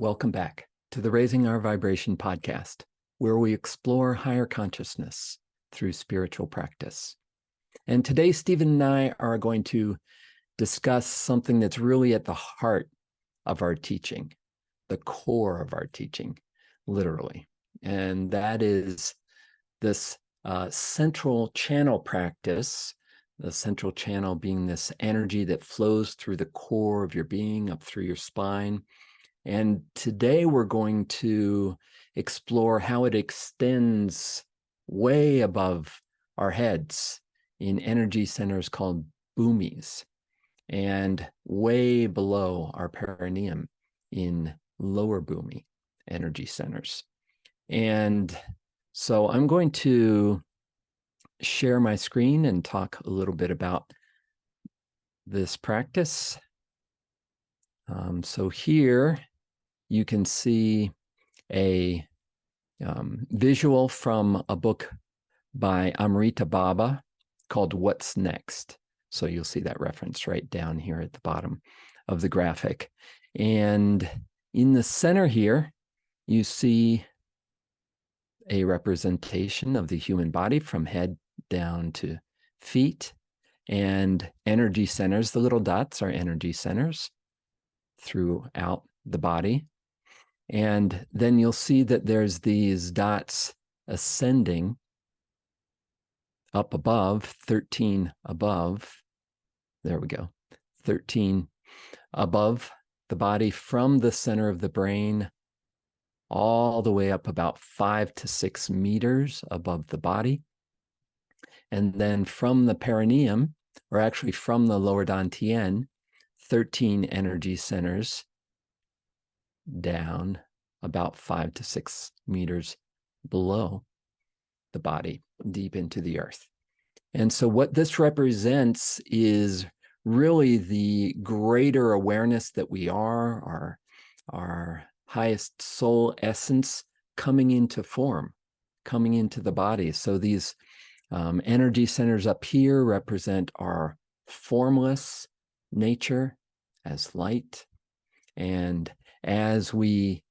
Welcome back to the Raising Our Vibration podcast, where we explore higher consciousness through spiritual practice. And today, Stephen and I are going to discuss something that's really at the heart of our teaching, the core of our teaching, literally. And that is this central channel practice, the central channel being this energy that flows through the core of your being, up through your spine. And today we're going to explore how it extends way above our heads in energy centers called bhumis, and way below our perineum in lower bhumi energy centers. And so I'm going to share my screen and talk a little bit about this practice. So here you can see a visual from a book by Amrita Baba called What's Next? So you'll see that reference right down here at the bottom of the graphic. And in the center here, you see a representation of the human body from head down to feet, and energy centers. The little dots are energy centers throughout the body. And then you'll see that there's these dots ascending up above, 13 above. There we go. 13 above the body from the center of the brain all the way up about 5 to 6 meters above the body. And then from the perineum, or actually from the lower dantian, 13 energy centers down about 5 to 6 meters below the body, deep into the earth. And so what this represents is really the greater awareness that we are, our highest soul essence coming into form, coming into the body. So these energy centers up here represent our formless nature as light. And as we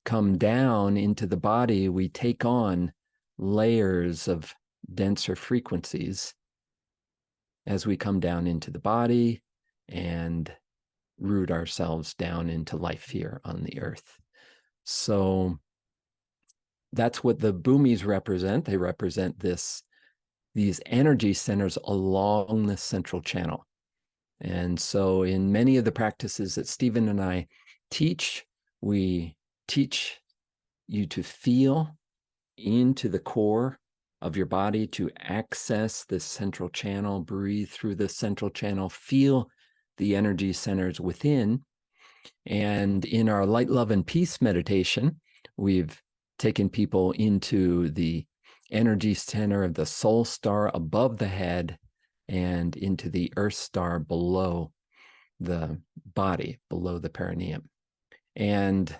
come down into the body, we take on layers of denser frequencies as we come down into the body and root ourselves down into life here on the earth. So that's what the bhumis represent. They represent these energy centers along the central channel. And so in many of the practices that Stephen and I teach, we teach you to feel into the core of your body, to access this central channel, breathe through the central channel, feel the energy centers within. And in our light, love, and peace meditation, we've taken people into the energy center of the soul star above the head and into the earth star below the body, below the perineum. And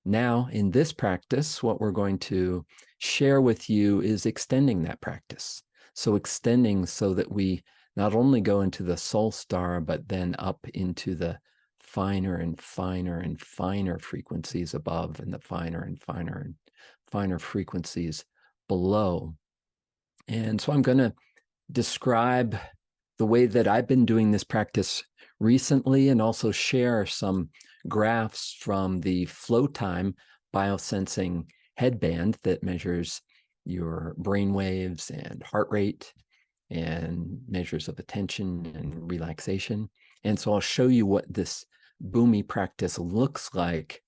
now in this practice, what we're going to share with you is extending that practice. So extending so that we not only go into the soul star, but then up into the finer and finer and finer frequencies above, and the finer and finer and finer frequencies below. And so I'm going to describe the way that I've been doing this practice recently, and also share some graphs from the Flowtime Biosensing Headband that measures your brain waves and heart rate and measures of attention and relaxation. And so I'll show you what this bhumi practice looks like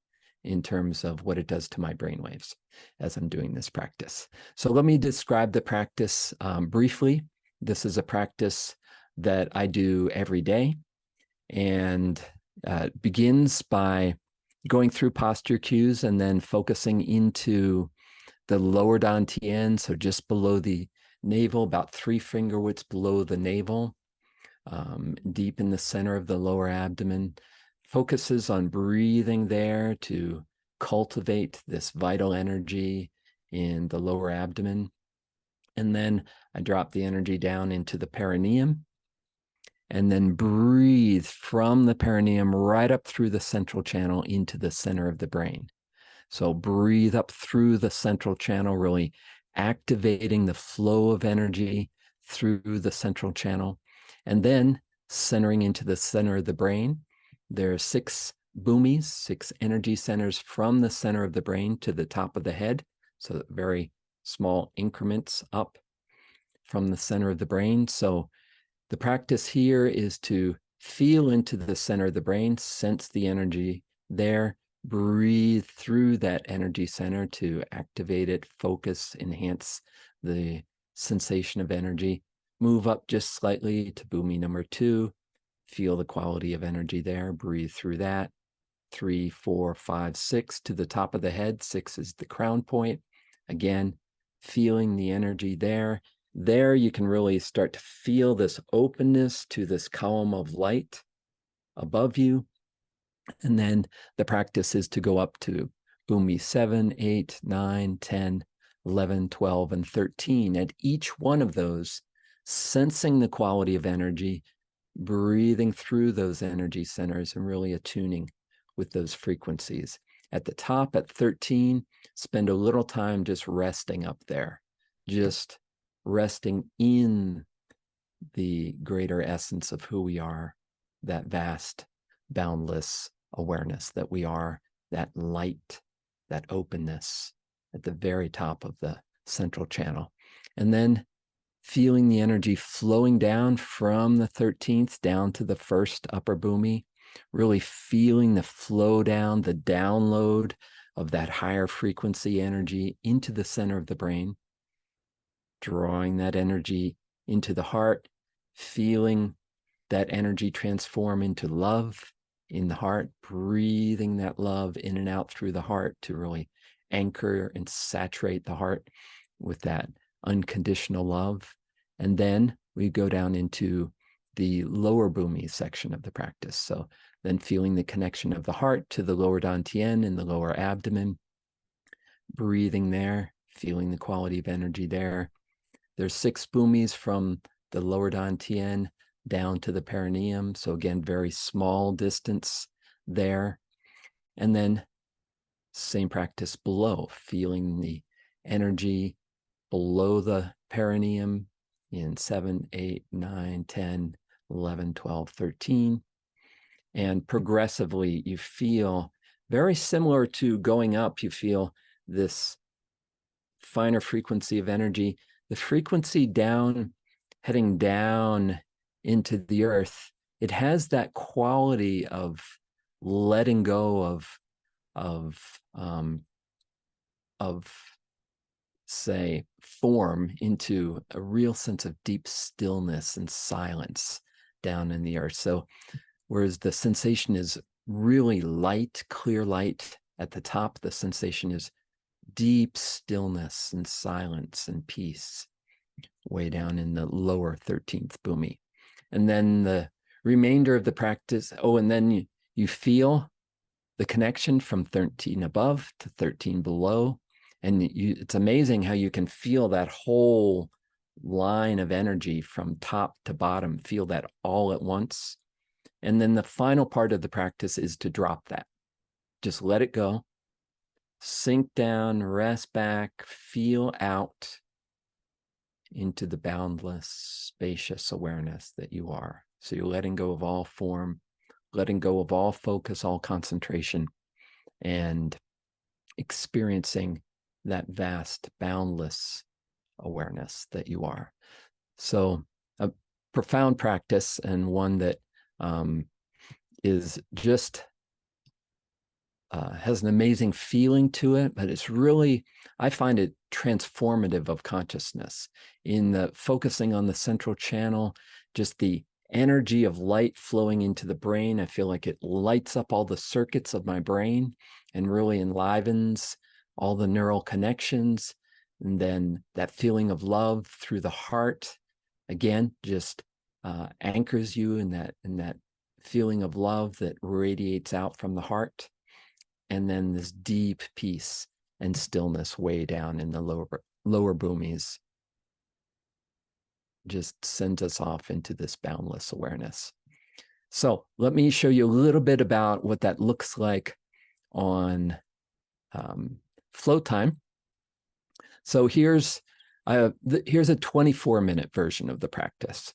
in terms of what it does to my brain waves as I'm doing this practice. So let me describe the practice briefly. This is a practice that I do every day, and begins by going through posture cues and then focusing into the lower dantian, so just below the navel, about 3 finger widths below the navel, deep in the center of the lower abdomen. Focuses on breathing there to cultivate this vital energy in the lower abdomen. And then I drop the energy down into the perineum. and then breathe from the perineum right up through the central channel into the center of the brain. So breathe up through the central channel, really activating the flow of energy through the central channel, and then centering into the center of the brain. There are 6 bhumis, 6 energy centers from the center of the brain to the top of the head. So very small increments up from the center of the brain. So the practice here is to feel into the center of the brain, sense the energy there, breathe through that energy center to activate it, focus, enhance the sensation of energy. Move up just slightly to bhumi number 2. Feel the quality of energy there. Breathe through that. 3, 4, 5, 6 to the top of the head. 6 is the crown point. Again, feeling the energy there. There you can really start to feel this openness to this column of light above you. And then the practice is to go up to bhumi 7, 8, 9, 10, 11, 12, and 13. At each one of those, sensing the quality of energy, breathing through those energy centers and really attuning with those frequencies. At the top, at 13, spend a little time just resting up there, just resting in the greater essence of who we are, that vast, boundless awareness that we are, that light, that openness at the very top of the central channel. And then feeling the energy flowing down from the 13th down to the first upper bhumi, really feeling the flow down, the download of that higher frequency energy into the center of the brain, drawing that energy into the heart, feeling that energy transform into love in the heart, breathing that love in and out through the heart to really anchor and saturate the heart with that unconditional love. And then we go down into the lower bhumi section of the practice. So then feeling the connection of the heart to the lower dantian and the lower abdomen, breathing there, feeling the quality of energy there. There's 6 bhumis from the lower dantian down to the perineum. So again, very small distance there. And then same practice below, feeling the energy below the perineum in 7, 8, 9, 10, 11, 12, 13. And progressively, you feel very similar to going up, you feel this finer frequency of energy. The frequency down, heading down into the earth, it has that quality of letting go of say, form into a real sense of deep stillness and silence down in the earth. So whereas the sensation is really light, clear light at the top, the sensation is deep stillness and silence and peace way down in the lower 13th bhumi. And then the remainder of the practice, and then you feel the connection from 13 above to 13 below. And it's amazing how you can feel that whole line of energy from top to bottom, feel that all at once. And then the final part of the practice is to drop that. Just let it go. Sink down, rest back, feel out into the boundless, spacious awareness that you are. So you're letting go of all form, letting go of all focus, all concentration, and experiencing that vast, boundless awareness that you are. So a profound practice, and one that is just has an amazing feeling to it, but it's really, I find it transformative of consciousness in the focusing on the central channel, just the energy of light flowing into the brain. I feel like it lights up all the circuits of my brain and really enlivens all the neural connections. And then that feeling of love through the heart, again, just anchors you in that feeling of love that radiates out from the heart. And then this deep peace and stillness way down in the lower bhumis. just sends us off into this boundless awareness. So let me show you a little bit about what that looks like on Flowtime. So here's a 24-minute version of the practice.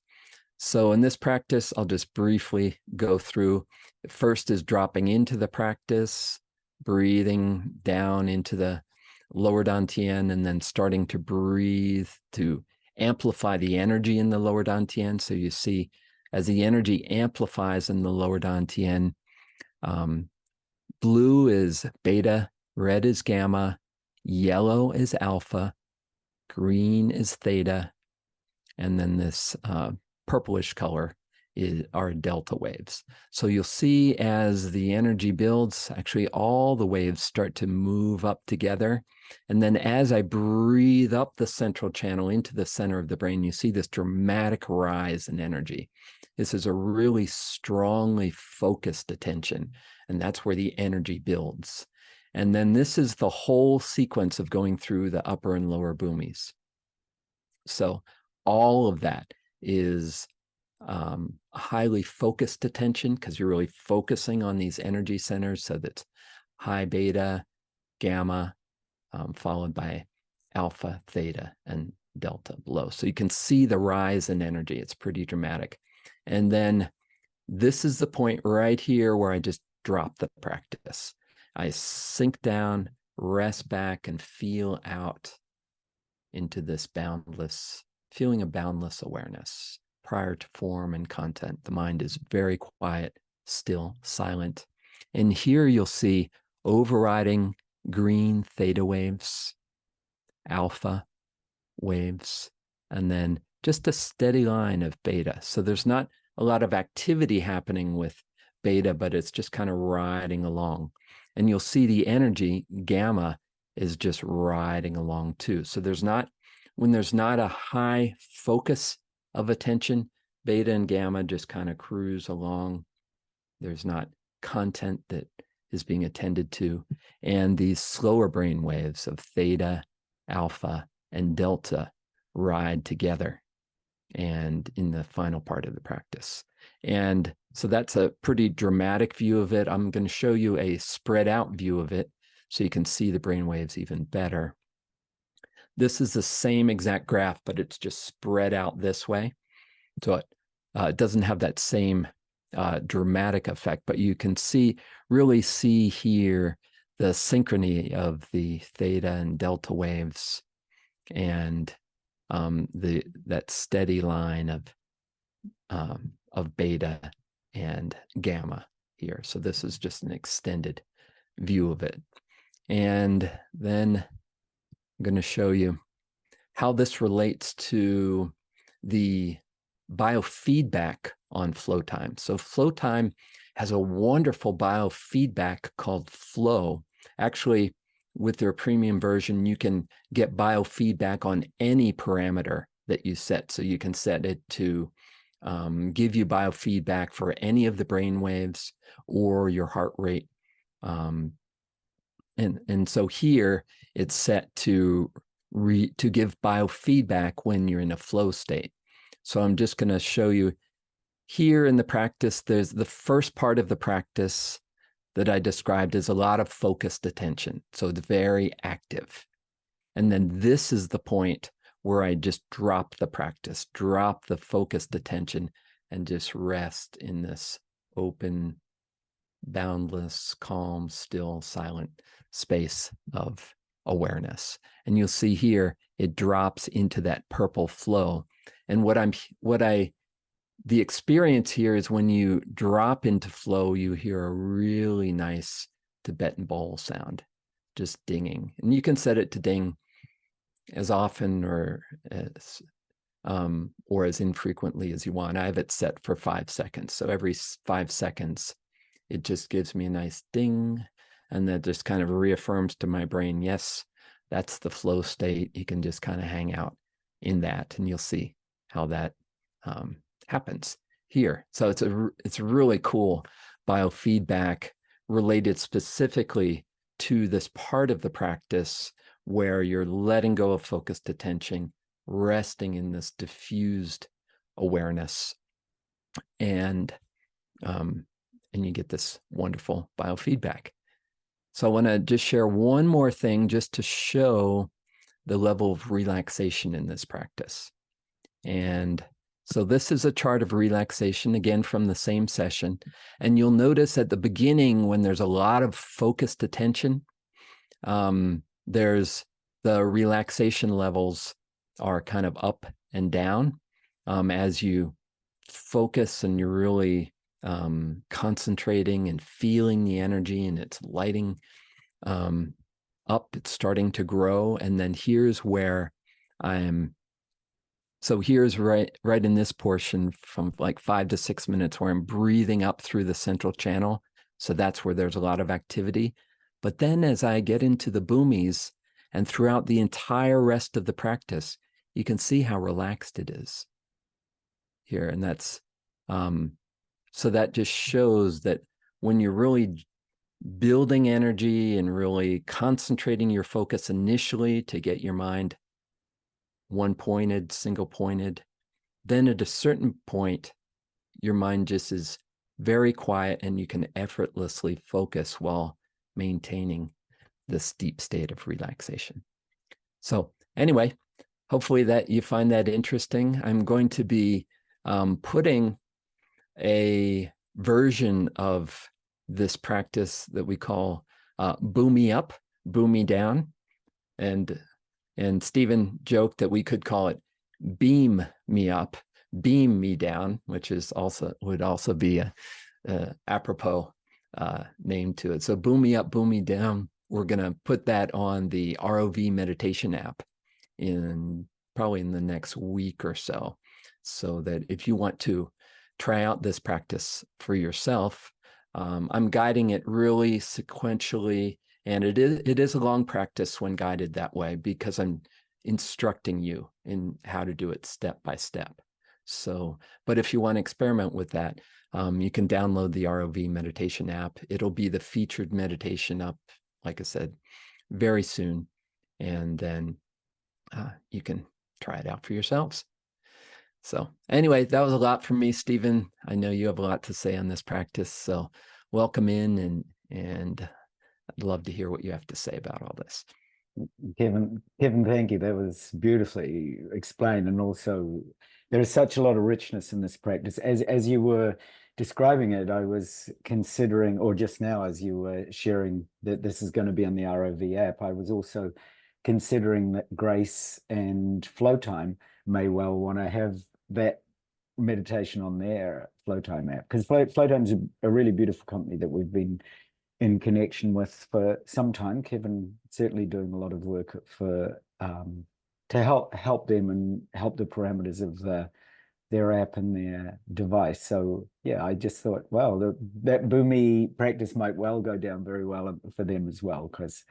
So in this practice, I'll just briefly go through. First is dropping into the practice, breathing down into the lower dantian, and then starting to breathe to amplify the energy in the lower dantian. So you see, as the energy amplifies in the lower dantian, blue is beta, red is gamma, yellow is alpha, green is theta, and then this purplish color are delta waves. So you'll see as the energy builds, actually all the waves start to move up together. And then as I breathe up the central channel into the center of the brain, you see this dramatic rise in energy. This is a really strongly focused attention, and that's where the energy builds. And then this is the whole sequence of going through the upper and lower bhumis. So all of that is highly focused attention, because you're really focusing on these energy centers. So that's high beta, gamma, followed by alpha, theta, and delta below. So you can see the rise in energy. It's pretty dramatic. And then this is the point right here where I just drop the practice. I sink down, rest back, and feel out into this boundless, feeling of boundless awareness. Prior to form and content, the mind is very quiet, still, silent. And here you'll see overriding green theta waves, alpha waves, and then just a steady line of beta. So there's not a lot of activity happening with beta, but it's just kind of riding along. And you'll see the energy, gamma, is just riding along too. So when there's not a high focus of attention, beta and gamma just kind of cruise along. There's not content that is being attended to. And these slower brain waves of theta, alpha, and delta ride together and in the final part of the practice. And so that's a pretty dramatic view of it. I'm going to show you a spread out view of it so you can see the brain waves even better. This is the same exact graph, but it's just spread out this way. So it doesn't have that same dramatic effect, but you can really see here the synchrony of the theta and delta waves and that steady line of beta and gamma here. So this is just an extended view of it. And then I'm going to show you how this relates to the biofeedback on Flowtime. So Flowtime has a wonderful biofeedback called Flow. Actually, with their premium version, you can get biofeedback on any parameter that you set. So you can set it to give you biofeedback for any of the brain waves or your heart rate. And so here it's set to give biofeedback when you're in a flow state. So I'm just going to show you here in the practice, there's the first part of the practice that I described as a lot of focused attention. So it's very active. And then this is the point where I just drop the practice, drop the focused attention, and just rest in this open, boundless, calm, still, silent space of awareness. And you'll see here, it drops into that purple flow. And the experience here is when you drop into flow, you hear a really nice Tibetan bowl sound, just dinging. And you can set it to ding as often or as infrequently as you want. I have it set for 5 seconds. So every 5 seconds, it just gives me a nice ding. And that just kind of reaffirms to my brain, yes, that's the flow state. You can just kind of hang out in that, and you'll see how that happens here. So it's a really cool biofeedback related specifically to this part of the practice where you're letting go of focused attention, resting in this diffused awareness, and you get this wonderful biofeedback. So I want to just share one more thing just to show the level of relaxation in this practice. And so this is a chart of relaxation, again, from the same session. And you'll notice at the beginning, when there's a lot of focused attention, there's the relaxation levels are kind of up and down as you focus and you're really concentrating and feeling the energy, and it's lighting up, it's starting to grow. And then here's where so here's right in this portion from like 5 to 6 minutes where I'm breathing up through the central channel. So that's where there's a lot of activity. But then as I get into the bhumis and throughout the entire rest of the practice, you can see how relaxed it is here. And that's, so that just shows that when you're really building energy and really concentrating your focus initially to get your mind one-pointed, single-pointed, then at a certain point, your mind just is very quiet and you can effortlessly focus while maintaining this deep state of relaxation. So anyway, hopefully that you find that interesting. I'm going to be putting a version of this practice that we call Bhumi Up, Bhumi Down. And Stephen joked that we could call it Beam Me Up, Beam Me Down, which is would also be a apropos name to it. So Bhumi Up, Bhumi Down, we're going to put that on the ROV meditation app probably in the next week or so that if you want to try out this practice for yourself, I'm guiding it really sequentially, and it is a long practice when guided that way because I'm instructing you in how to do it step by step. So, but if you want to experiment with that, you can download the ROV meditation app. It'll be the featured meditation up, like I said, very soon. And then you can try it out for yourselves. So anyway, that was a lot from me, Stephen. I know you have a lot to say on this practice. So welcome in, and I'd love to hear what you have to say about all this. Kevin, thank you. That was beautifully explained. And also there is such a lot of richness in this practice. As you were describing it, I was considering, or just now as you were sharing that this is going to be on the ROV app, I was also considering that Grace and Flowtime may well want to have that meditation on their Flowtime app, because Flowtime's a really beautiful company that we've been in connection with for some time. Kevin certainly doing a lot of work for to help them and help the parameters of their app and their device. So yeah, I just thought, wow, that Bhumi practice might well go down very well for them as well, because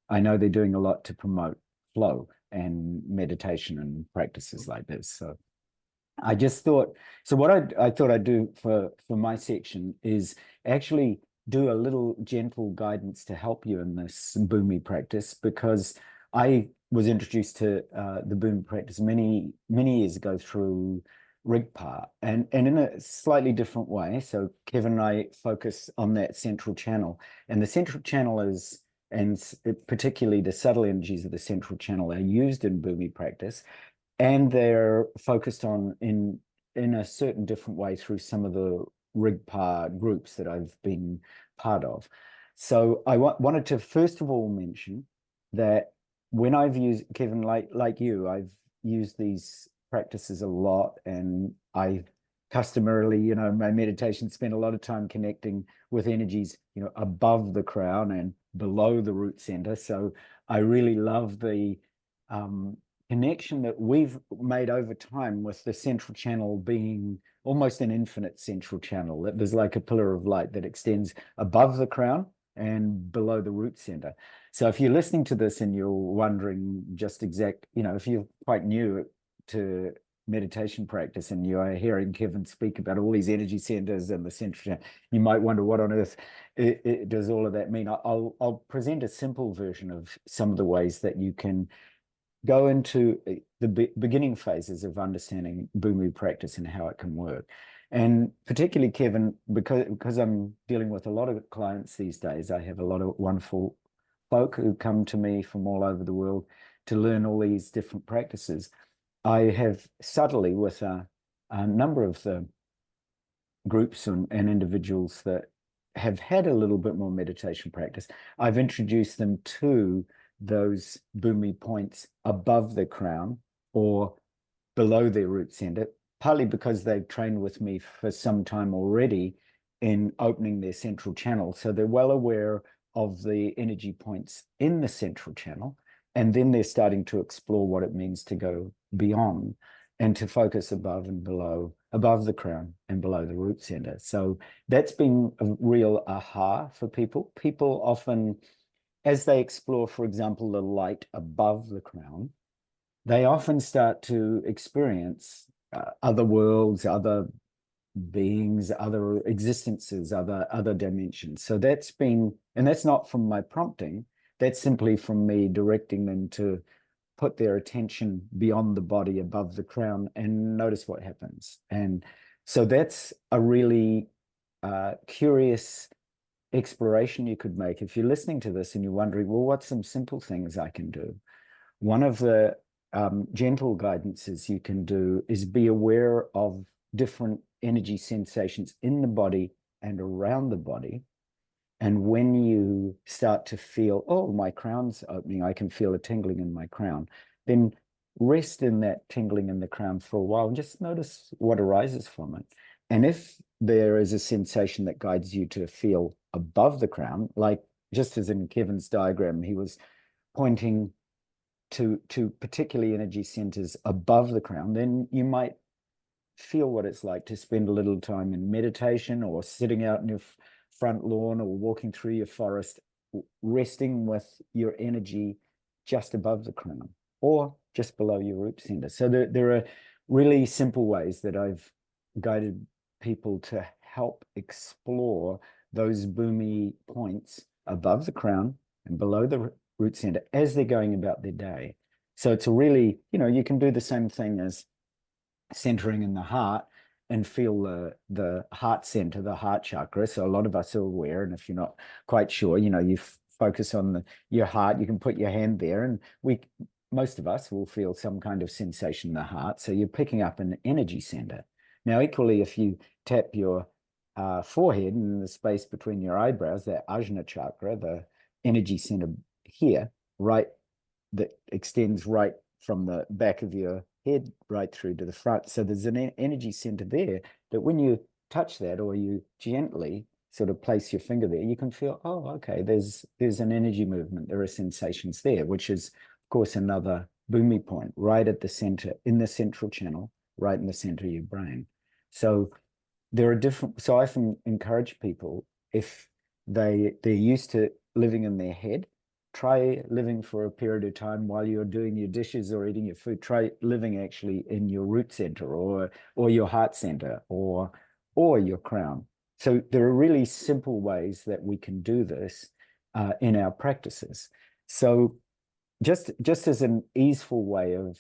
I know they're doing a lot to promote flow and meditation and practices like this. So I just thought, so what I thought I'd do for my section is actually do a little gentle guidance to help you in this Bhumi practice, because I was introduced to the Bhumi practice many years ago through Rigpa, and in a slightly different way. So Kevin and I focus on that central channel, and the central channel is, and particularly the subtle energies of the central channel are used in Bhumi practice, and they're focused on in a certain different way through some of the Rigpa groups that I've been part of. So I wanted to first of all mention that when I've used, Kevin, like you, I've used these practices a lot, and I customarily, my meditation spend a lot of time connecting with energies, above the crown and below the root center. So I really love the connection that we've made over time with the central channel being almost an infinite central channel. That there's like a pillar of light that extends above the crown and below the root center. So if you're listening to this and you're wondering just if you're quite new to meditation practice and you are hearing Kevin speak about all these energy centers and the central channel, you might wonder what on earth does all of that mean. I'll present a simple version of some of the ways that you can go into the beginning phases of understanding Bhumi practice and how it can work. And particularly, Kevin, because I'm dealing with a lot of clients these days, I have a lot of wonderful folk who come to me from all over the world to learn all these different practices. I have subtly, with a number of the groups and individuals that have had a little bit more meditation practice, I've introduced them to those Bhumi points above the crown or below their root center, partly because they've trained with me for some time already in opening their central channel. So they're well aware of the energy points in the central channel. And then they're starting to explore what it means to go beyond and to focus above and below, above the crown and below the root center. So that's been a real aha for people. People often, as they explore, for example, the light above the crown, they often start to experience other worlds, other beings, other existences, other dimensions. So that's been, and that's not from my prompting, that's simply from me directing them to put their attention beyond the body, above the crown, and notice what happens. And so that's a really curious exploration you could make. If you're listening to this and you're wondering, well, what's some simple things I can do? One of the gentle guidances you can do is be aware of different energy sensations in the body and around the body. And when you start to feel, oh, my crown's opening, I can feel a tingling in my crown, then rest in that tingling in the crown for a while and just notice what arises from it. And if there is a sensation that guides you to feel above the crown, like just as in Kevin's diagram, he was pointing to particularly energy centers above the crown, then you might feel what it's like to spend a little time in meditation or sitting out in your front lawn or walking through your forest, resting with your energy just above the crown or just below your root center. So there are really simple ways that I've guided people to help explore those Bhumi points above the crown and below the root center as they're going about their day. So it's a really, you can do the same thing as centering in the heart and feel the heart center, the heart chakra. So a lot of us are aware, and if you're not quite sure, you focus on your heart, you can put your hand there, and most of us will feel some kind of sensation in the heart. So you're picking up an energy center. Now, equally, if you tap your forehead and the space between your eyebrows, that Ajna chakra, the energy center here, right, that extends right from the back of your head right through to the front. So there's an energy center there that when you touch that or you gently sort of place your finger there, you can feel, oh, okay, there's an energy movement. There are sensations there, which is, of course, another Bhumi point right at the center, in the central channel, right in the center of your brain. So there are different, so I often encourage people, if they're used to living in their head, try living for a period of time while you're doing your dishes or eating your food. Try living actually in your root center or your heart center or your crown. So there are really simple ways that we can do this in our practices. So just as an easeful way of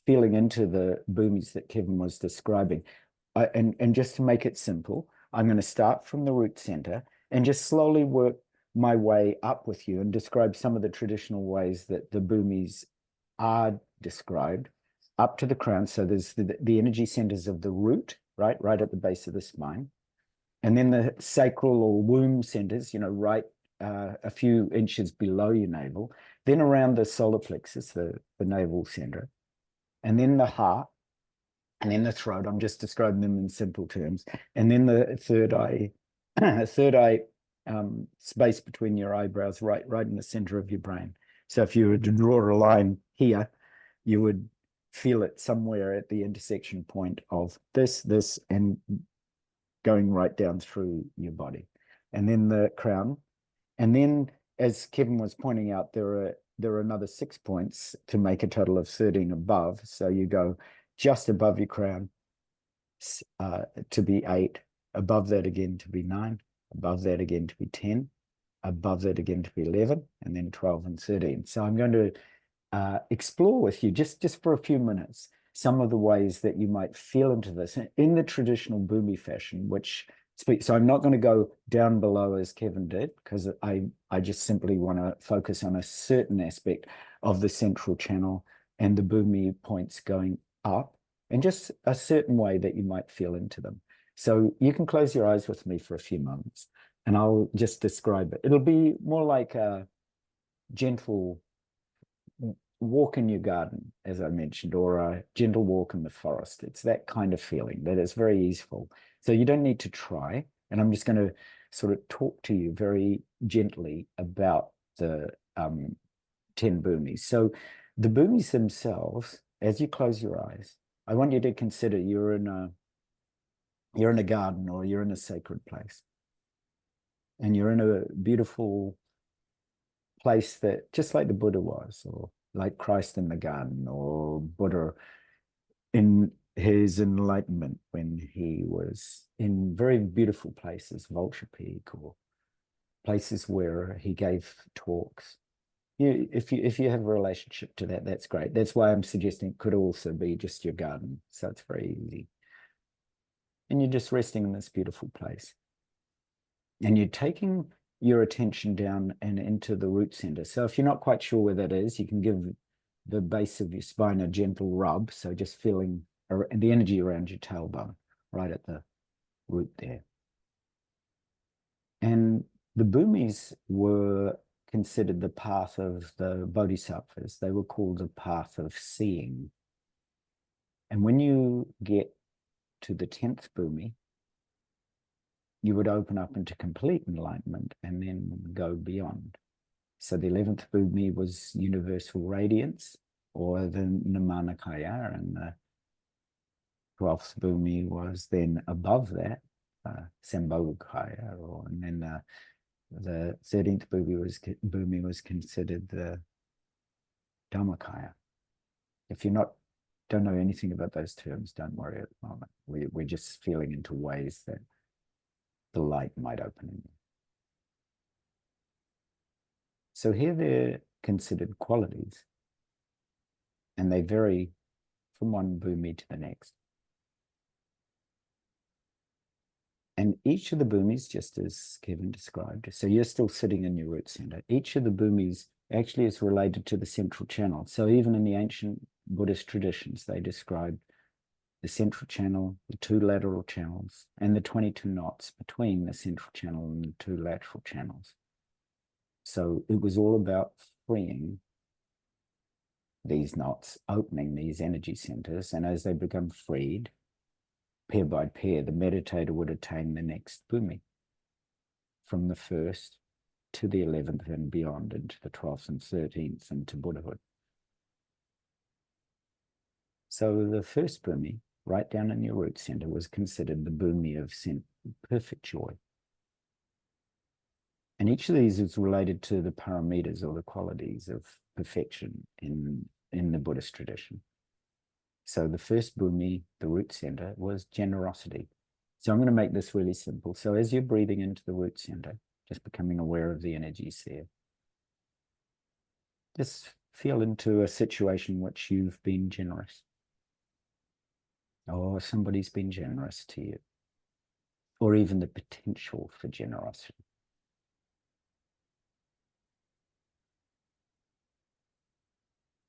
feeling into the Bhumis that Kevin was describing, and just to make it simple, I'm going to start from the root center and just slowly work my way up with you and describe some of the traditional ways that the Bhumis are described up to the crown. So there's the energy centers of the root, right at the base of the spine. And then the sacral or womb centers, right a few inches below your navel. Then around the solar plexus, the navel center. And then the heart. And then the throat. I'm just describing them in simple terms. And then the third eye, space between your eyebrows, right in the center of your brain. So if you were to draw a line here, you would feel it somewhere at the intersection point of this, and going right down through your body. And then the crown. And then, as Kevin was pointing out, there are another 6 points to make a total of 13 above. So you go just above your crown to be 8, above that again to be 9, above that again to be 10, above that again to be 11, and then 12 and 13. So I'm going to explore with you just for a few minutes some of the ways that you might feel into this in the traditional Bhumi fashion, which speaks. So I'm not going to go down below as Kevin did, because I just simply want to focus on a certain aspect of the central channel and the Bhumi points going up, and just a certain way that you might feel into them. So you can close your eyes with me for a few moments, and I'll just describe it. It'll be more like a gentle walk in your garden, as I mentioned, or a gentle walk in the forest. It's that kind of feeling that is very easeful. So you don't need to try. And I'm just going to sort of talk to you very gently about the 10 bhumis. So the bhumis themselves, as you close your eyes, I want you to consider you're in a garden, or you're in a sacred place. And you're in a beautiful place that, just like the Buddha was, or like Christ in the garden, or Buddha in his enlightenment when he was in very beautiful places, Vulture Peak, or places where he gave talks. If you have a relationship to that, that's great. That's why I'm suggesting it could also be just your garden. So it's very easy. And you're just resting in this beautiful place. And you're taking your attention down and into the root center. So if you're not quite sure where that is, you can give the base of your spine a gentle rub. So just feeling the energy around your tailbone, right at the root there. And the bhumis were considered the path of the bodhisattvas. They were called the path of seeing. And when you get to the 10th bhumi, you would open up into complete enlightenment and then go beyond. So the 11th bhumi was universal radiance, or the Nirmanakaya, and the 12th bhumi was then above that, Sambhogakaya, and then the 13th bhumi was considered the Dhammakaya. If you don't know anything about those terms, don't worry at the moment. We're just feeling into ways that the light might open in you. So here they're considered qualities, and they vary from one bhumi to the next. And each of the bhumis, just as Kevin described, so you're still sitting in your root center, each of the bhumis actually is related to the central channel. So even in the ancient Buddhist traditions, they described the central channel, the two lateral channels, and the 22 knots between the central channel and the two lateral channels. So it was all about freeing these knots, opening these energy centers, and as they become freed, pair by pair, the meditator would attain the next bhumi, from the 1st to the 11th and beyond, into the 12th and 13th, and to Buddhahood. So the first bhumi, right down in your root center, was considered the bhumi of perfect joy. And each of these is related to the paramitas, or the qualities of perfection in the Buddhist tradition. So the first bhumi, the root center, was generosity. So I'm going to make this really simple. So as you're breathing into the root center, just becoming aware of the energies there, just feel into a situation in which you've been generous, or somebody's been generous to you, or even the potential for generosity.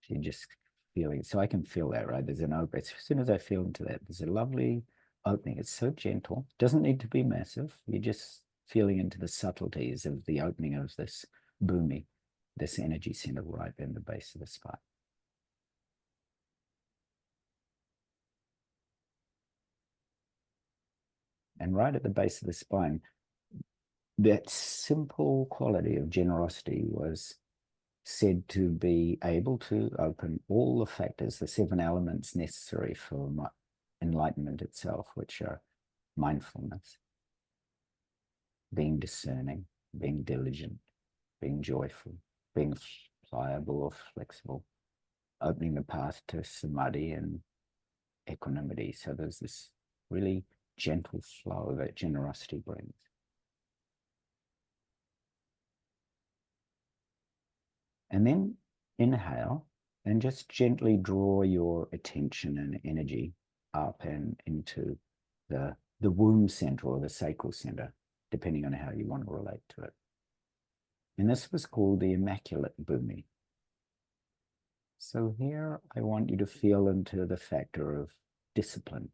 You're just feeling, so I can feel that, right? There's an opening. As soon as I feel into that, there's a lovely opening. It's so gentle. Doesn't need to be massive. You're just feeling into the subtleties of the opening of this bhumi, this energy center right in the base of the spine. And right at the base of the spine, that simple quality of generosity was said to be able to open all the factors, the 7 elements necessary for enlightenment itself, which are mindfulness, being discerning, being diligent, being joyful, being pliable or flexible, opening the path to samadhi and equanimity. So there's this really gentle flow that generosity brings. And then inhale, And just gently draw your attention and energy up and into the womb center or the sacral center, depending on how you want to relate to it. And this was called the Immaculate Bhumi. So here I want you to feel into the factor of discipline.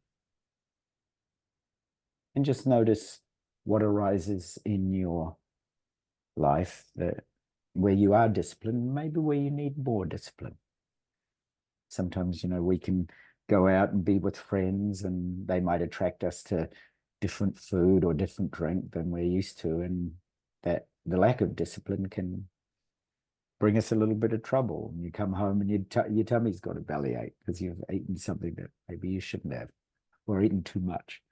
And just notice what arises in your life that where you are disciplined, maybe where you need more discipline. Sometimes, we can go out and be with friends and they might attract us to different food or different drink than we're used to. And that the lack of discipline can bring us a little bit of trouble. And you come home and your tummy's got a bellyache because you've eaten something that maybe you shouldn't have, or eaten too much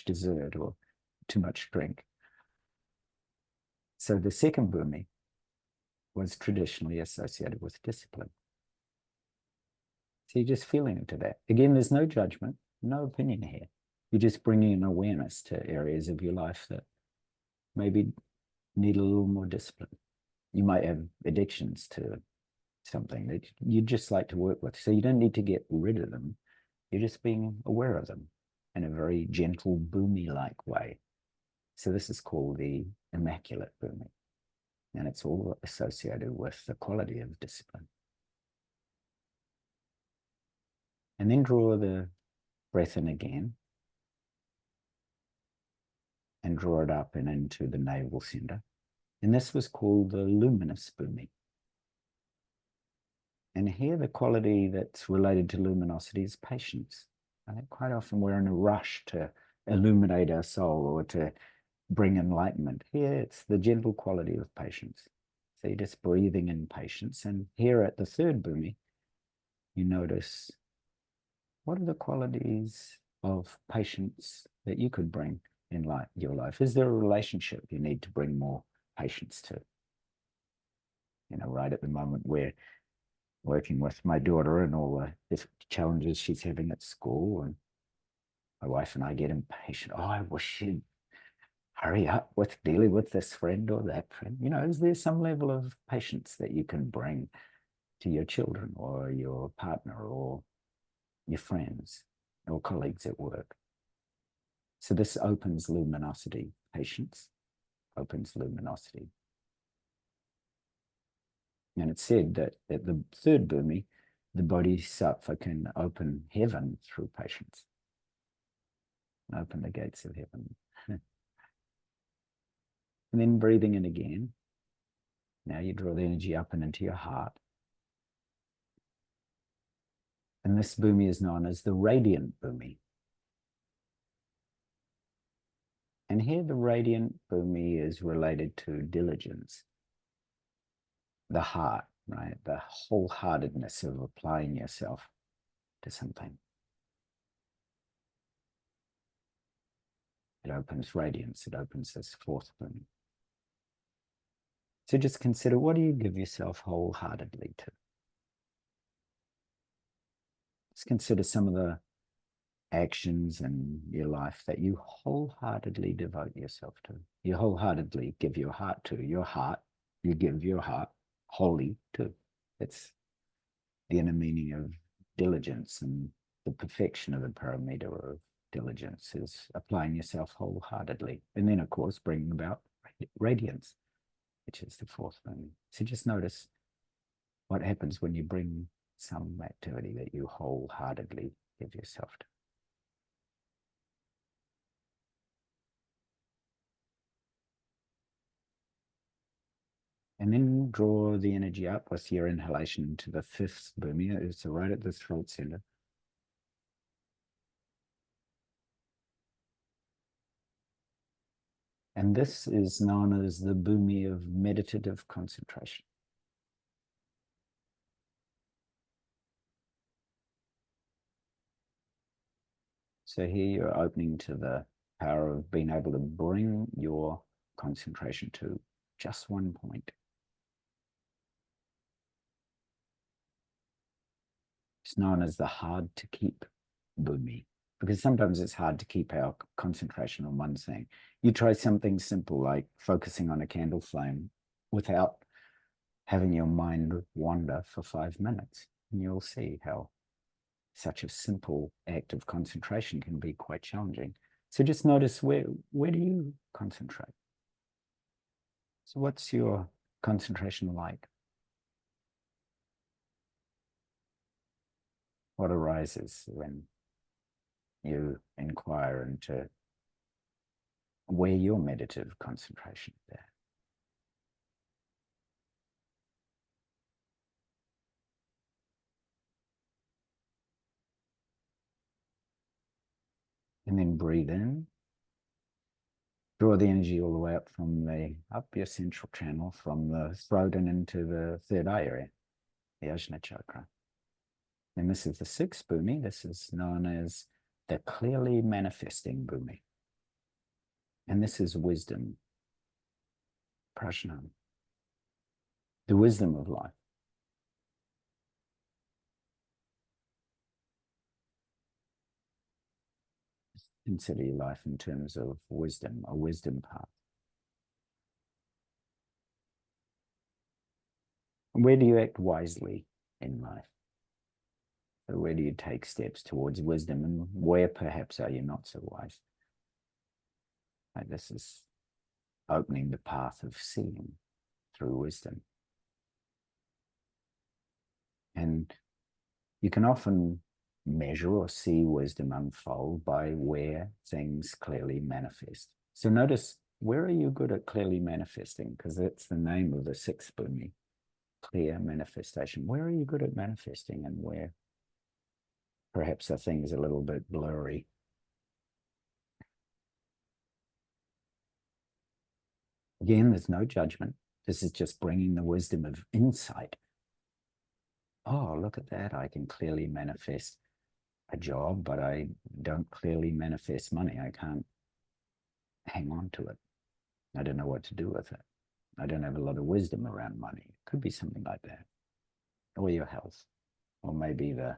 dessert or too much drink. So the second bhumi was traditionally associated with discipline. So you're just feeling into that. Again, there's no judgment, no opinion here. You're just bringing an awareness to areas of your life that maybe need a little more discipline. You might have addictions to something that you'd just like to work with. So you don't need to get rid of them. You're just being aware of them in a very gentle, bhumi-like way. So this is called the Immaculate Bhumi. And it's all associated with the quality of discipline. And then draw the breath in again. And draw it up and into the navel center. And this was called the Luminous Bhumi. And here the quality that's related to luminosity is patience. Right? Quite often we're in a rush to illuminate our soul or to bring enlightenment. Here it's the gentle quality of patience. So you're just breathing in patience. And here at the third bhumi, you notice what are the qualities of patience that you could bring in your life? Is there a relationship you need to bring more patience to? Right at the moment we're working with my daughter and all the challenges she's having at school, and my wife and I get impatient. Oh, I wish she'd hurry up with dealing with this friend or that friend. Is there some level of patience that you can bring to your children or your partner or your friends or colleagues at work? So this opens luminosity. Patience opens luminosity. And it's said that at the third bhumi, the bodhisattva can open heaven through patience. Open the gates of heaven. And then breathing in again. Now you draw the energy up and into your heart. And this bhumi is known as the radiant bhumi. And here the radiant bhumi is related to diligence. The heart, right? The wholeheartedness of applying yourself to something. It opens radiance. It opens this fourth bhumi. So just consider, what do you give yourself wholeheartedly to? Just consider some of the actions in your life that you wholeheartedly devote yourself to. You wholeheartedly give your heart to. Your heart, you give your heart wholly to. It's the inner meaning of diligence, and the perfection of the paramita of diligence is applying yourself wholeheartedly. And then, of course, bringing about radiance, which is the fourth thing. So just notice what happens when you bring some activity that you wholeheartedly give yourself to. And then draw the energy up with your inhalation to the fifth bhumi. It's right at the throat center. And this is known as the bhumi of meditative concentration. So here you're opening to the power of being able to bring your concentration to just one point. It's known as the hard to keep bhumi, because sometimes it's hard to keep our concentration on one thing. You try something simple like focusing on a candle flame without having your mind wander for 5 minutes. and you'll see how such a simple act of concentration can be quite challenging. So just notice where do you concentrate? So what's your concentration like? What arises when you inquire into where your meditative concentration is there? And then breathe in. Draw the energy all the way up up your central channel from the throat and into the third eye area, the Ajna chakra. And this is the sixth Bhumi. This is known as the clearly manifesting Bhumi. And this is wisdom, prajna, the wisdom of life. Consider your life in terms of wisdom, a wisdom path. Where do you act wisely in life? So where do you take steps towards wisdom, and where perhaps are you not so wise? Like this is opening the path of seeing through wisdom. And you can often measure or see wisdom unfold by where things clearly manifest. So notice, where are you good at clearly manifesting? Because that's the name of the sixth Bhumi, clear manifestation. Where are you good at manifesting, and where perhaps are things a little bit blurry? Again, there's no judgment. This is just bringing the wisdom of insight. Oh, look at that. I can clearly manifest a job, but I don't clearly manifest money. I can't hang on to it. I don't know what to do with it. I don't have a lot of wisdom around money. It could be something like that. Or your health, or maybe the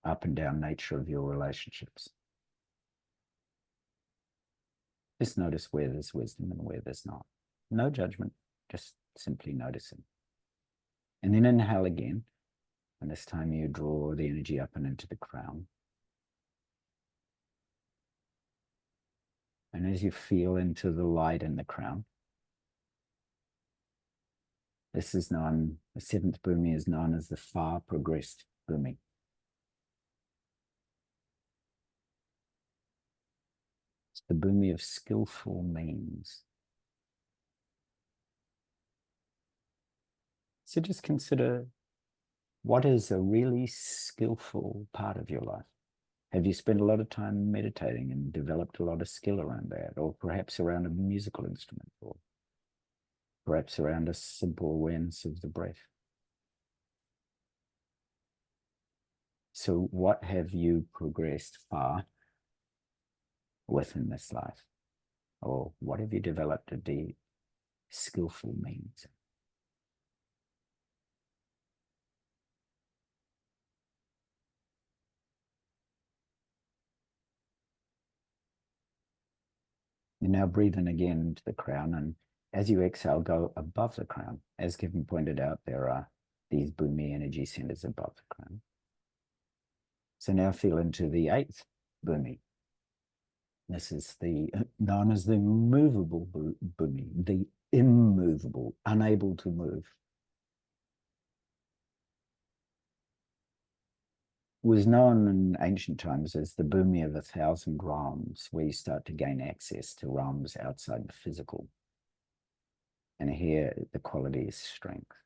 up and down nature of your relationships. Just notice where there's wisdom and where there's not. No judgment, just simply noticing. And then inhale again. And this time you draw the energy up and into the crown. And as you feel into the light in the crown, this is known, the seventh Bhumi is known as the far progressed Bhumi. It's the Bhumi of skillful means. So just consider, what is a really skillful part of your life? Have you spent a lot of time meditating and developed a lot of skill around that? Or perhaps around a musical instrument, or perhaps around a simple awareness of the breath? So what have you progressed far within this life? Or what have you developed a deep, skillful means? And now breathe in again into the crown, and as you exhale, go above the crown. As Kevin pointed out, there are these Bhumi energy centers above the crown. So now feel into the eighth Bhumi. This is known as the movable Bhumi, the immovable, unable to move. Was known in ancient times as the Bhumi of 1,000 realms, where you start to gain access to realms outside the physical. And here the quality is strength.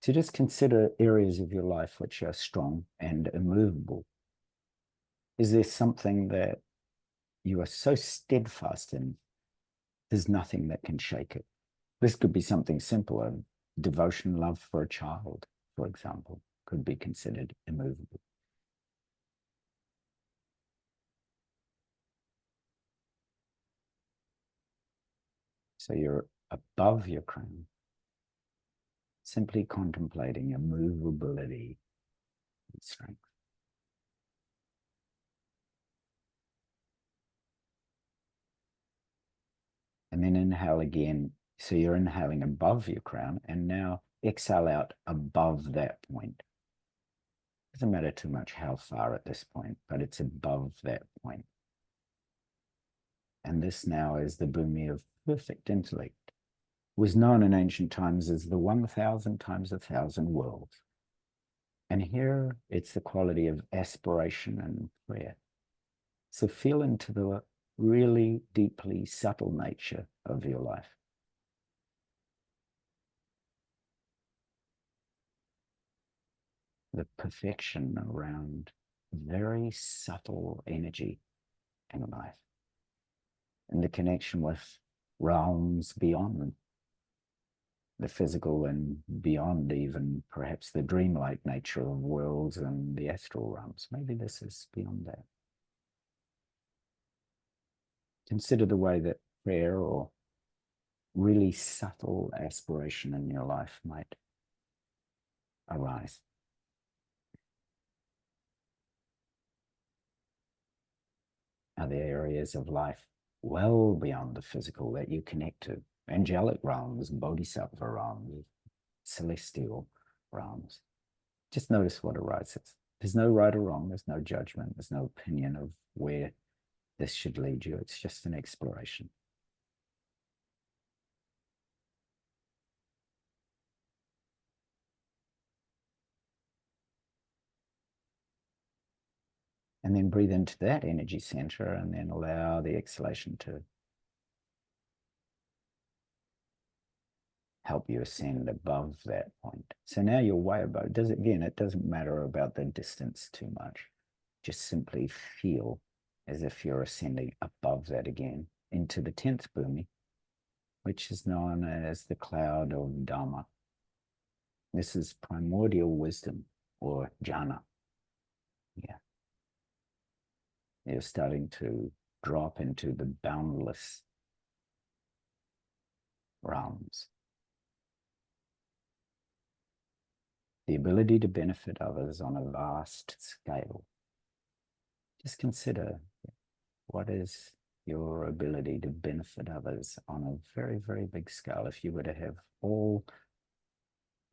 So just consider areas of your life which are strong and immovable. Is there something that you are so steadfast in, there's nothing that can shake it? This could be something simple, a devotion, love for a child, for example, could be considered immovable. So you're above your crown, simply contemplating immovability and strength. And then inhale again. So you're inhaling above your crown, and now exhale out above that point. Doesn't matter too much how far at this point, but it's above that point. And this now is the Bhumi of perfect intellect. Was known in ancient times as the 1,000 times 1,000 worlds. And here it's the quality of aspiration and prayer. So feel into the really deeply subtle nature of your life. The perfection around very subtle energy in life, and the connection with realms beyond the physical and beyond even perhaps the dreamlike nature of worlds and the astral realms. Maybe this is beyond that. Consider the way that prayer or really subtle aspiration in your life might arise. Are there areas of life well beyond the physical that you connect to? Angelic realms, bodhisattva realms, celestial realms. Just notice what arises. There's no right or wrong. There's no judgment. There's no opinion of where this should lead you. It's just an exploration. And then breathe into that energy center and then allow the exhalation to help you ascend above that point. So now you're way above. It doesn't matter about the distance too much. Just simply feel as if you're ascending above that again into the 10th Bhumi, which is known as the cloud of Dharma. This is primordial wisdom or jhana. Yeah. You're starting to drop into the boundless realms. The ability to benefit others on a vast scale. Just consider, what is your ability to benefit others on a very, very big scale? If you were to have all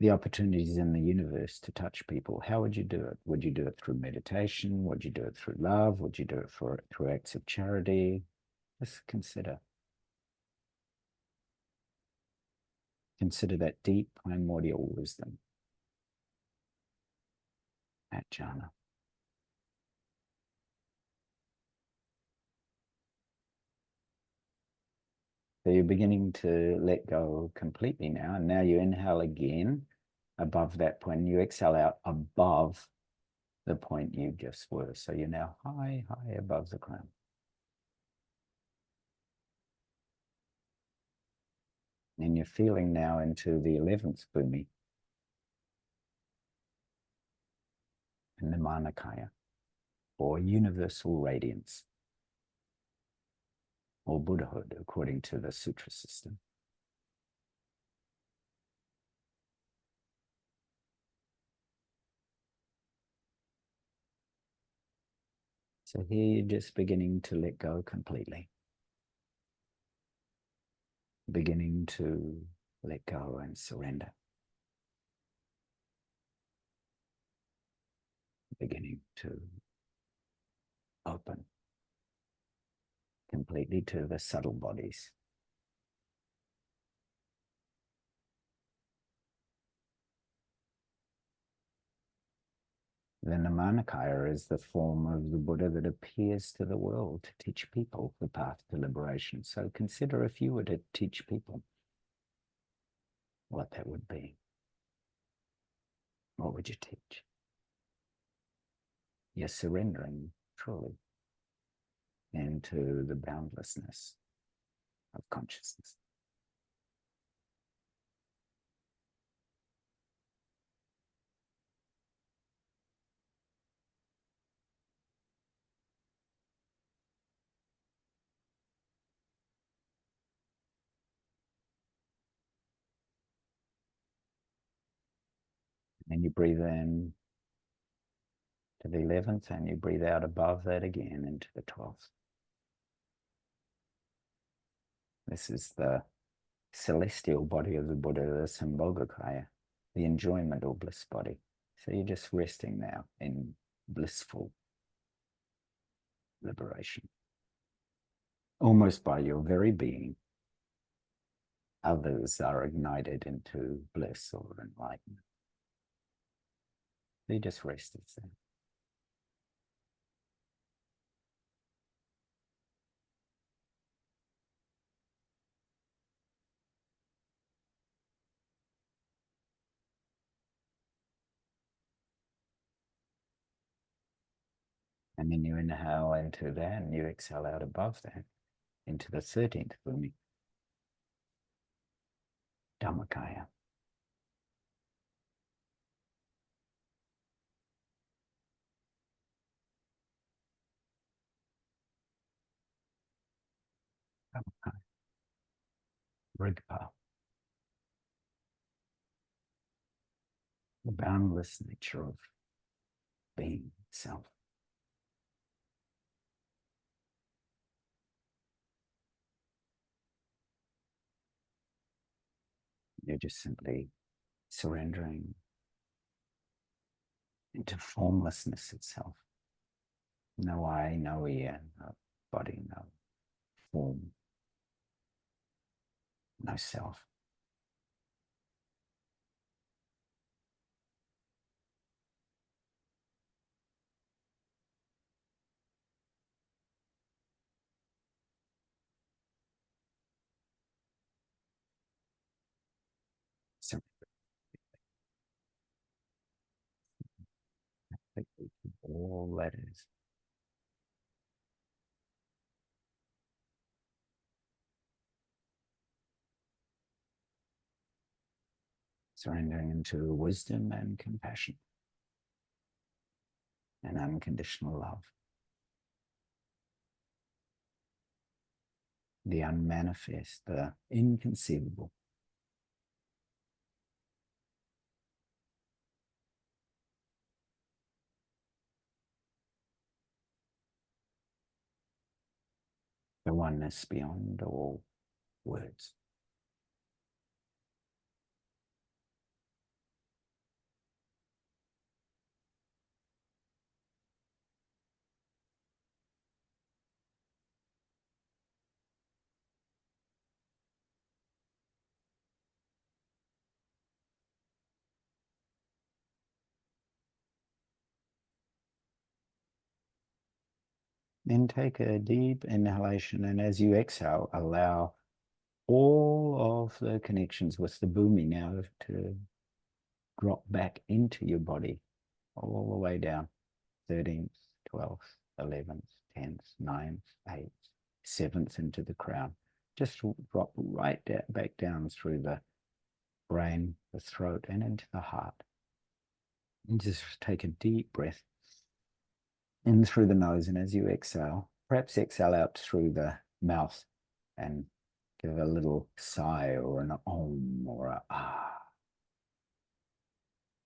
the opportunities in the universe to touch people, how would you do it? Would you do it through meditation? Would you do it through love? Would you do it through acts of charity? Just consider. Consider that deep primordial wisdom at jhana. So you're beginning to let go completely now. And now you inhale again above that point, and you exhale out above the point you just were. So you're now high, high above the crown. And you're feeling now into the 11th Bhumi, in the Manakaya, or universal radiance, or Buddhahood, according to the sutra system. So here you're just beginning to let go completely. Beginning to let go and surrender. Beginning to open completely to the subtle bodies. The Nirmanakaya is the form of the Buddha that appears to the world to teach people the path to liberation. So consider if you were to teach people, what that would be. What would you teach? You're surrendering truly into the boundlessness of consciousness. And you breathe in to the 11th, and you breathe out above that again into the 12th. This is the celestial body of the Buddha, the Sambhogakaya, the enjoyment or bliss body. So you're just resting now in blissful liberation. Almost by your very being, others are ignited into bliss or enlightenment. So you just rest as there. And then you inhale into that and you exhale out above that into the 13th Bhumi. Dhammakaya. Dhammakaya. Rigpa. The boundless nature of being itself. You're just simply surrendering into formlessness itself. No eye, no ear, no body, no form, no self. So all that is. Surrendering into wisdom and compassion and unconditional love. The unmanifest, the inconceivable. The oneness beyond all words. Then take a deep inhalation, and as you exhale, allow all of the connections with the Bhumi now to drop back into your body, all the way down. 13th, 12th, 11th, 10th, 9th, 8th, 7th into the crown. Just drop right back down through the brain, the throat, and into the heart. And just take a deep breath in through the nose, and as you exhale, perhaps exhale out through the mouth and give a little sigh or an om or a ah.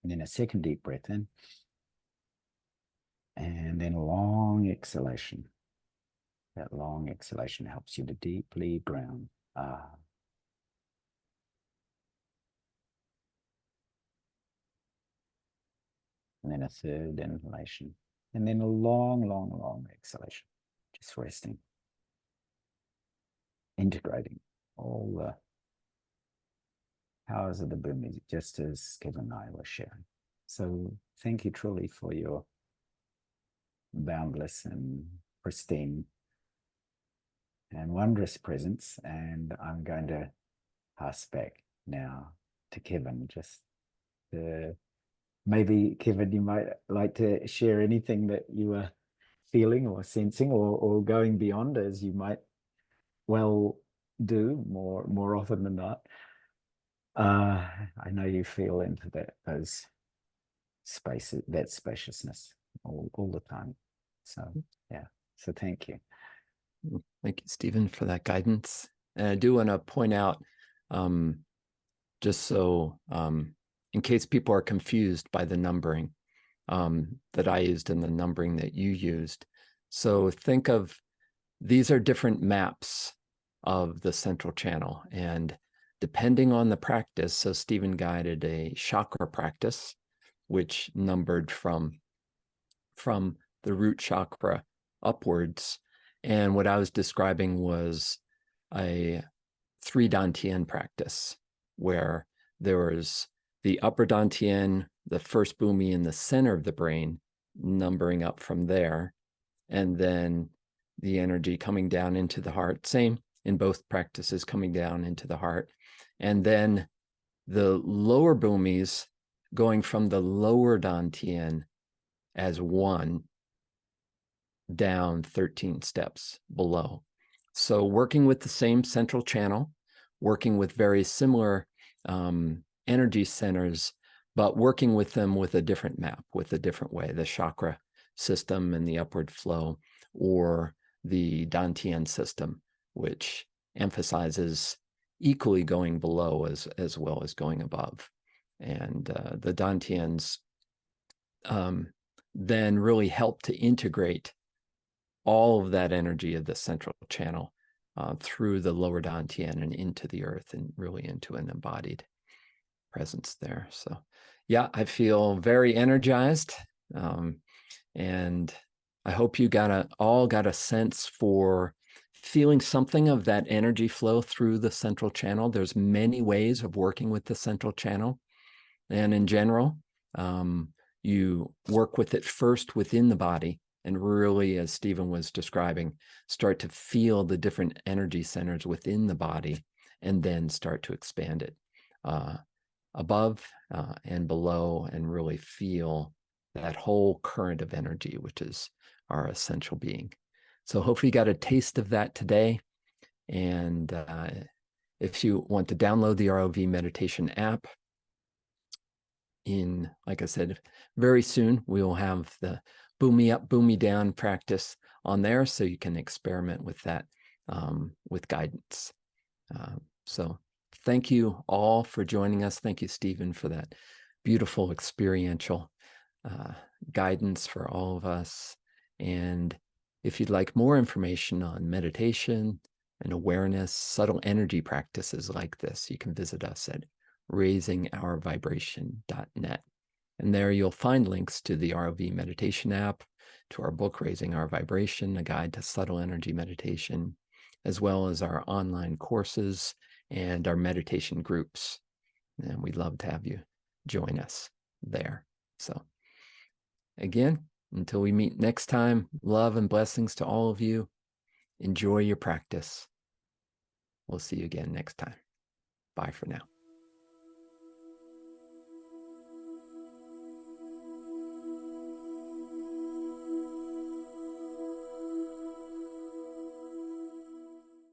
And then a second deep breath in. And then a long exhalation. That long exhalation helps you to deeply ground. Ah. And then a third inhalation. And then a long, long, long exhalation. Just resting. Integrating all the powers of the Bhumi, just as Kevin and I were sharing. So thank you truly for your boundless and pristine and wondrous presence. And I'm going to pass back now to Kevin. Just maybe, Kevin, you might like to share anything that you are feeling or sensing or going beyond, as you might well do more often than not. I know you feel into those spaces, that spaciousness all the time. So yeah, so thank you. Thank you, Stephen, for that guidance. And I do want to point out, just so in case people are confused by the numbering that I used and the numbering that you used. So think of, these are different maps of the central channel. And depending on the practice. So Stephen guided a chakra practice, which numbered from the root chakra upwards. And what I was describing was a 3 Dantian practice, where there was the upper Dantian, the first Bhumi in the center of the brain, numbering up from there, and then the energy coming down into the heart, same in both practices, coming down into the heart. And then the lower Bhumis going from the lower Dantian as 1 down 13 steps below. So working with the same central channel, working with very similar energy centers, but working with them with a different map, with a different way, the chakra system and the upward flow, or the Dantian system, which emphasizes equally going below as well as going above. And the Dantians then really help to integrate all of that energy of the central channel through the lower Dantian and into the earth, and really into an embodied presence there. So yeah, I feel very energized. And I hope you all got a sense for feeling something of that energy flow through the central channel. There's many ways of working with the central channel. And in general, you work with it first within the body, and really, as Stephen was describing, start to feel the different energy centers within the body, and then start to expand it above and below, and really feel that whole current of energy, which is our essential being. So hopefully you got a taste of that today. And if you want to download the ROV meditation app, like I said, very soon we will have the Bhumi Up, Bhumi Down practice on there, so you can experiment with that with guidance. So thank you all for joining us. Thank you, Stephen, for that beautiful experiential guidance for all of us. And if you'd like more information on meditation and awareness, subtle energy practices like this, you can visit us at raisingourvibration.net. And there you'll find links to the ROV meditation app, to our book, Raising Our Vibration, a guide to subtle energy meditation, as well as our online courses and our meditation groups. And we'd love to have you join us there. So again, until we meet next time, love and blessings to all of you. Enjoy your practice. We'll see you again next time. Bye for now.